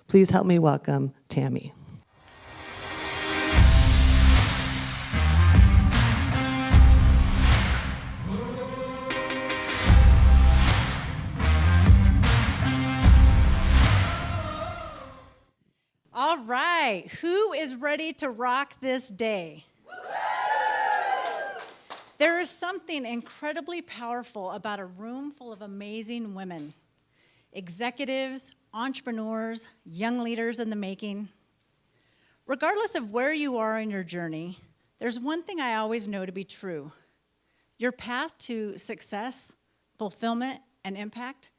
Please help me welcome Tami. All right, who is ready to rock this day? There is something incredibly powerful about a room full of amazing women, executives, entrepreneurs, young leaders in the making. Regardless of where you are in your journey, there's one thing I always know to be true. Your path to success, fulfillment, and impact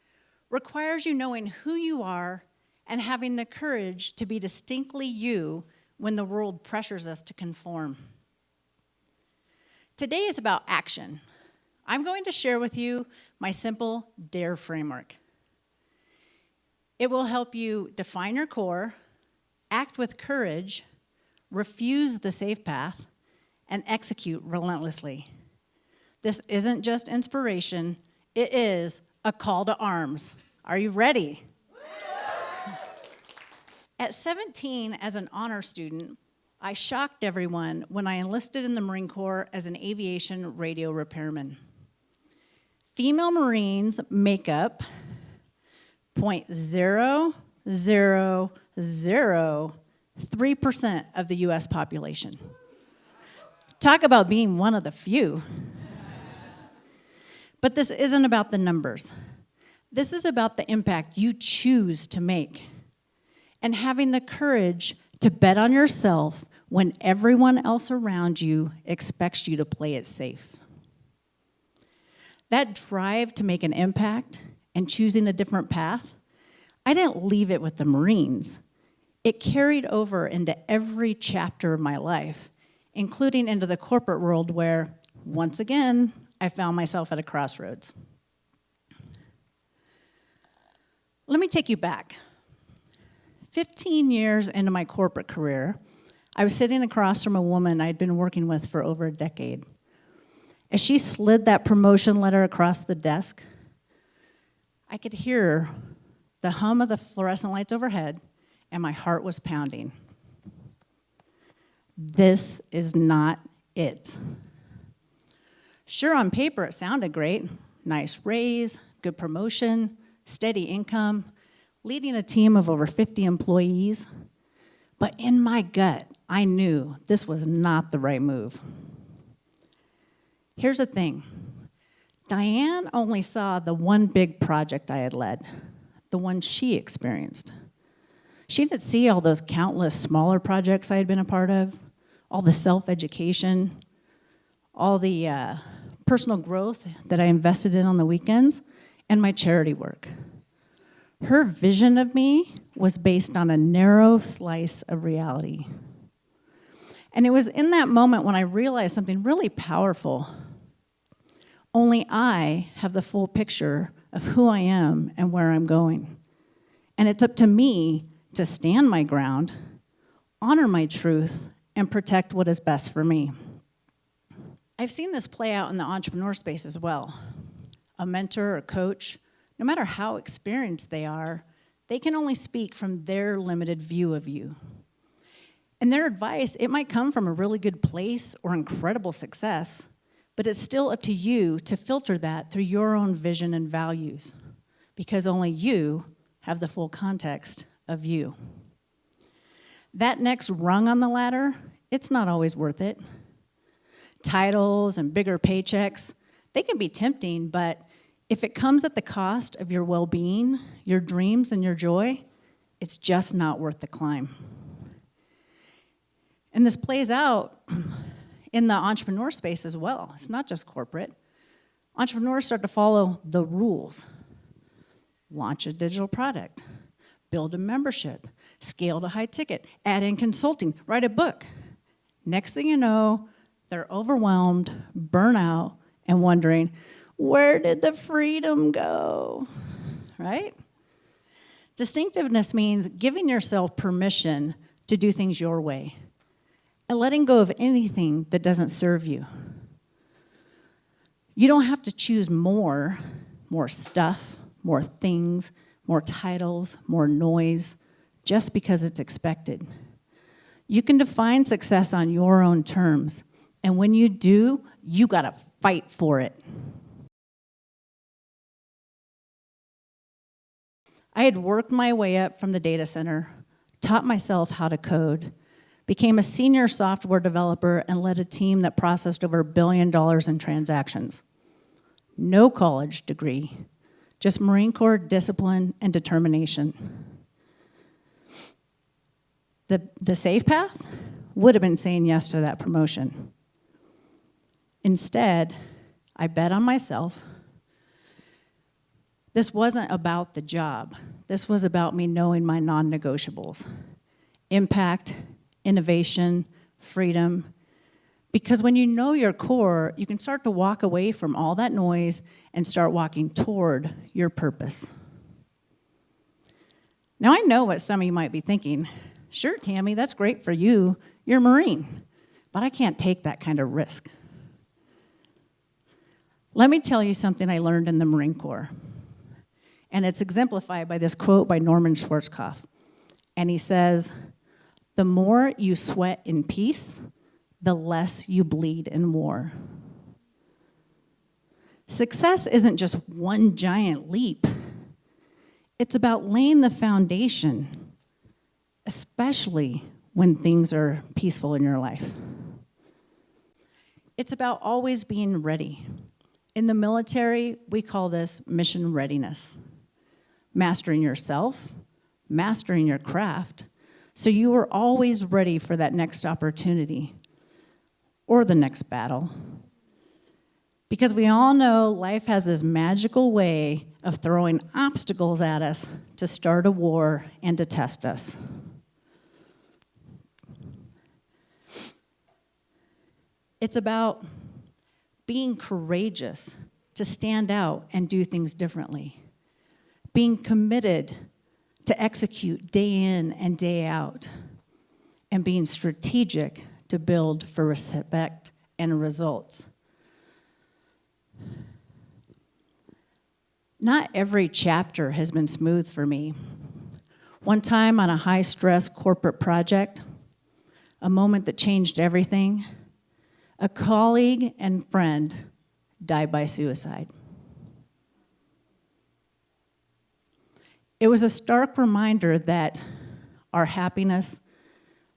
requires you knowing who you are and having the courage to be distinctly you when the world pressures us to conform. Today is about action. I'm going to share with you my simple DARE framework. It will help you define your core, act with courage, refuse the safe path, and execute relentlessly. This isn't just inspiration, it is a call to arms. Are you ready? At 17, as an honor student, I shocked everyone when I enlisted in the Marine Corps as an aviation radio repairman. Female Marines make up 0.0003% of the US population. Talk about being one of the few. But this isn't about the numbers. This is about the impact you choose to make and having the courage to bet on yourself when everyone else around you expects you to play it safe. That drive to make an impact and choosing a different path, I didn't leave it with the Marines. It carried over into every chapter of my life, including into the corporate world where, once again, I found myself at a crossroads. Let me take you back. 15 years into my corporate career, I was sitting across from a woman I'd been working with for over a decade. As she slid that promotion letter across the desk, I could hear the hum of the fluorescent lights overhead, and my heart was pounding. This is not it. Sure, on paper it sounded great. Nice raise, good promotion, steady income, leading a team of over 50 employees. But in my gut, I knew this was not the right move. Here's the thing. Diane only saw the one big project I had led, the one she experienced. She didn't see all those countless smaller projects I had been a part of, all the self-education, all the personal growth that I invested in on the weekends, and my charity work. Her vision of me was based on a narrow slice of reality. And it was in that moment when I realized something really powerful. Only I have the full picture of who I am and where I'm going. And it's up to me to stand my ground, honor my truth, and protect what is best for me. I've seen this play out in the entrepreneur space as well. A mentor or coach, no matter how experienced they are, they can only speak from their limited view of you. And their advice, it might come from a really good place or incredible success, but it's still up to you to filter that through your own vision and values, because only you have the full context of you. That next rung on the ladder, it's not always worth it. Titles and bigger paychecks, they can be tempting, but if it comes at the cost of your well-being, your dreams, and your joy, it's just not worth the climb. And this plays out in the entrepreneur space as well. It's not just corporate. Entrepreneurs start to follow the rules. Launch a digital product, build a membership, scale to high ticket, add in consulting, write a book. Next thing you know, they're overwhelmed, burnt out, and wondering, where did the freedom go, right? Distinctiveness means giving yourself permission to do things your way and letting go of anything that doesn't serve you. You don't have to choose more stuff, more things, more titles, more noise. just because it's expected. You can define success on your own terms, and when you do, you gotta fight for it. I had worked my way up from the data center, taught myself how to code, became a senior software developer, and led a team that processed over $1 billion in transactions. No college degree, just Marine Corps discipline and determination. The safe path would have been saying yes to that promotion. Instead, I bet on myself. This wasn't about the job. This was about me knowing my non-negotiables. Impact, innovation, freedom. Because when you know your core, you can start to walk away from all that noise and start walking toward your purpose. Now I know what some of you might be thinking. Sure, Tami, that's great for you. You're a Marine. But I can't take that kind of risk. Let me tell you something I learned in the Marine Corps. And it's exemplified by this quote by Norman Schwarzkopf. And he says, "The more you sweat in peace, the less you bleed in war." Success isn't just one giant leap. It's about laying the foundation, especially when things are peaceful in your life. It's about always being ready. In the military, we call this mission readiness. Mastering yourself, mastering your craft, so you are always ready for that next opportunity or the next battle. Because we all know life has this magical way of throwing obstacles at us to start a war and to test us. It's about being courageous to stand out and do things differently. Being committed to execute day in and day out. And being strategic to build for respect and results. Not every chapter has been smooth for me. One time on a high-stress corporate project, a moment that changed everything, a colleague and friend died by suicide. It was a stark reminder that our happiness,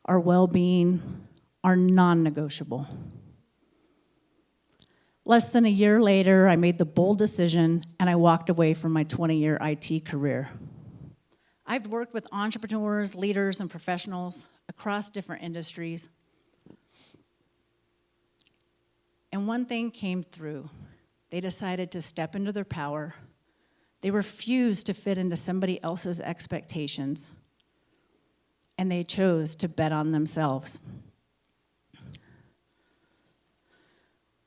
our well-being are non-negotiable. Less than a year later, I made the bold decision and I walked away from my 20-year IT career. I've worked with entrepreneurs, leaders, and professionals across different industries. And one thing came through. They decided to step into their power. They refused to fit into somebody else's expectations. And they chose to bet on themselves.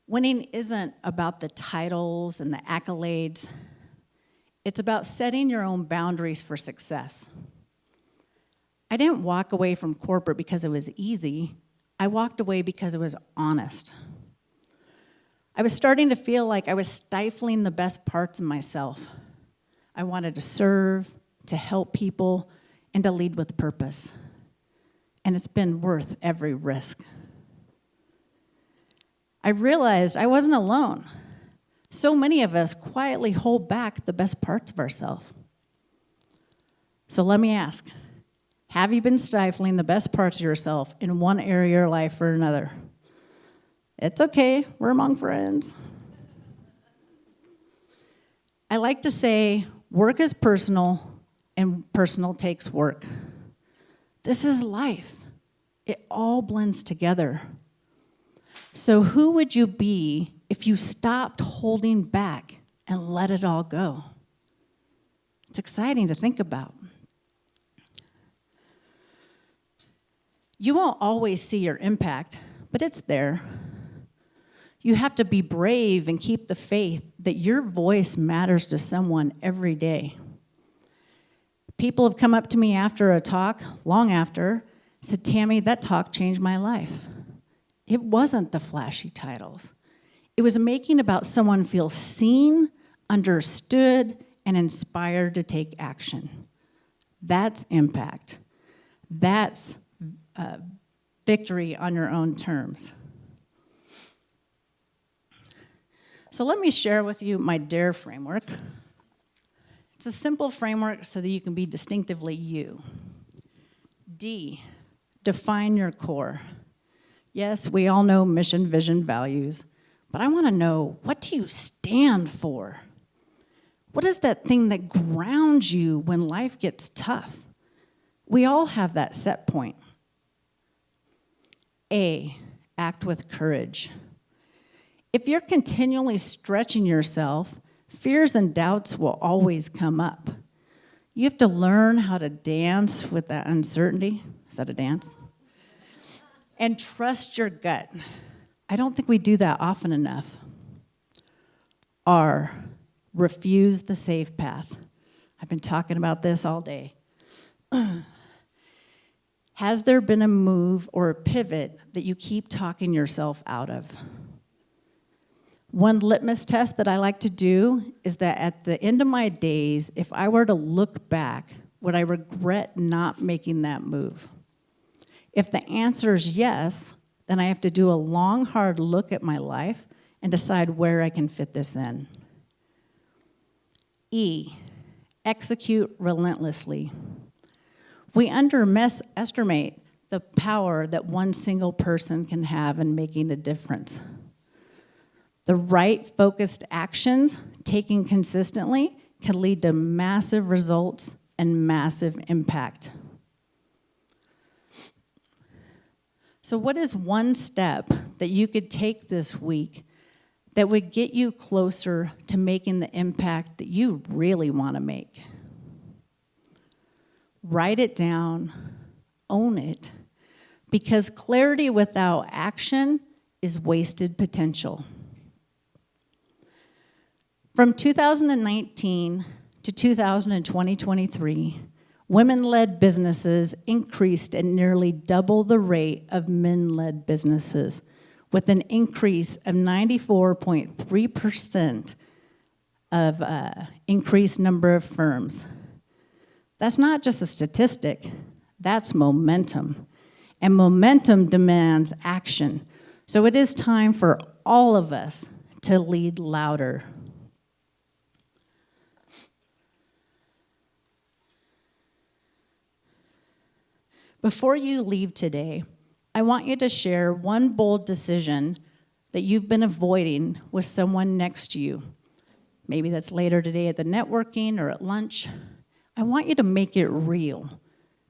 Winning isn't about the titles and the accolades. It's about setting your own boundaries for success. I didn't walk away from corporate because it was easy. I walked away because it was honest. I was starting to feel like I was stifling the best parts of myself. I wanted to serve, to help people, and to lead with purpose. And it's been worth every risk. I realized I wasn't alone. So many of us quietly hold back the best parts of ourselves. So let me ask, have you been stifling the best parts of yourself in one area of your life or another? It's okay, we're among friends. I like to say, work is personal and personal takes work. This is life. It all blends together. So who would you be if you stopped holding back and let it all go? It's exciting to think about. You won't always see your impact, but it's there. You have to be brave and keep the faith that your voice matters to someone every day. People have come up to me after a talk, long after, said, "Tami, that talk changed my life." It wasn't the flashy titles. It was making about someone feel seen, understood, and inspired to take action. That's impact. That's victory on your own terms. So let me share with you my DARE framework. It's a simple framework so that you can be distinctively you. D, define your core. Yes, we all know mission, vision, values, but I want to know, what do you stand for? What is that thing that grounds you when life gets tough? We all have that set point. A, act with courage. If you're continually stretching yourself, fears and doubts will always come up. You have to learn how to dance with that uncertainty. Is that a dance? And trust your gut. I don't think we do that often enough. R, refuse the safe path. I've been talking about this all day. Has there been a move or a pivot that you keep talking yourself out of? One litmus test that I like to do is that at the end of my days, if I were to look back, would I regret not making that move? If the answer is yes, then I have to do a long, hard look at my life and decide where I can fit this in. E, execute relentlessly. We underestimate the power that one single person can have in making a difference. The right focused actions taken consistently can lead to massive results and massive impact. So what is one step that you could take this week that would get you closer to making the impact that you really want to make? Write it down, own it, because clarity without action is wasted potential. From 2019 to 2023, women-led businesses increased at nearly double the rate of men-led businesses, with an increase of 94.3% of increased number of firms. That's not just a statistic, that's momentum. And momentum demands action. So it is time for all of us to lead louder. Before you leave today, I want you to share one bold decision that you've been avoiding with someone next to you. Maybe that's later today at the networking or at lunch. I want you to make it real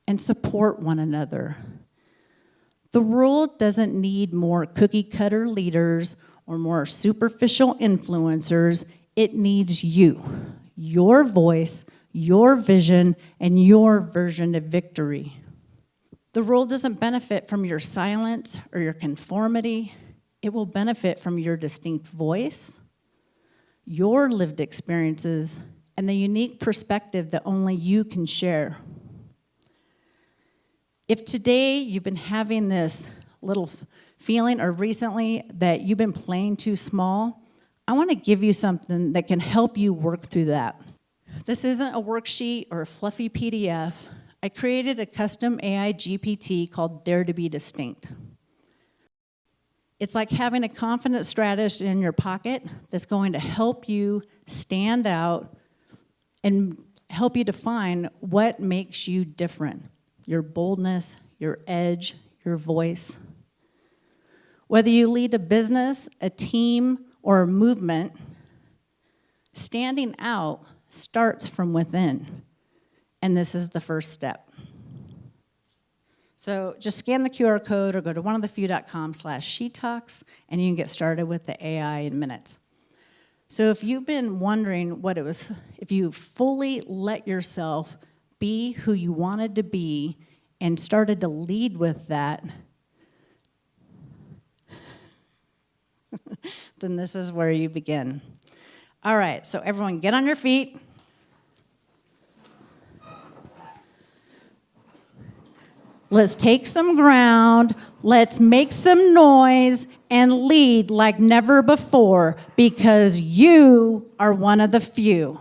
and support one another. The world doesn't need more cookie-cutter leaders or more superficial influencers. It needs you, your voice, your vision, and your version of victory. The world doesn't benefit from your silence or your conformity. It will benefit from your distinct voice, your lived experiences, and the unique perspective that only you can share. If today you've been having this little feeling, or recently that you've been playing too small, I want to give you something that can help you work through that. This isn't a worksheet or a fluffy PDF. I created a custom AI GPT called Dare to be Distinct. It's like having a confident strategist in your pocket that's going to help you stand out and help you define what makes you different. Your boldness, your edge, your voice. Whether you lead a business, a team, or a movement, standing out starts from within. And this is the first step. So just scan the QR code or go to oneofthefew.com/shetalks, and you can get started with the AI in minutes. So if you've been wondering what it was, if you fully let yourself be who you wanted to be and started to lead with that, then this is where you begin. All right, so everyone get on your feet. Let's take some ground, let's make some noise, and lead like never before, because you are one of the few.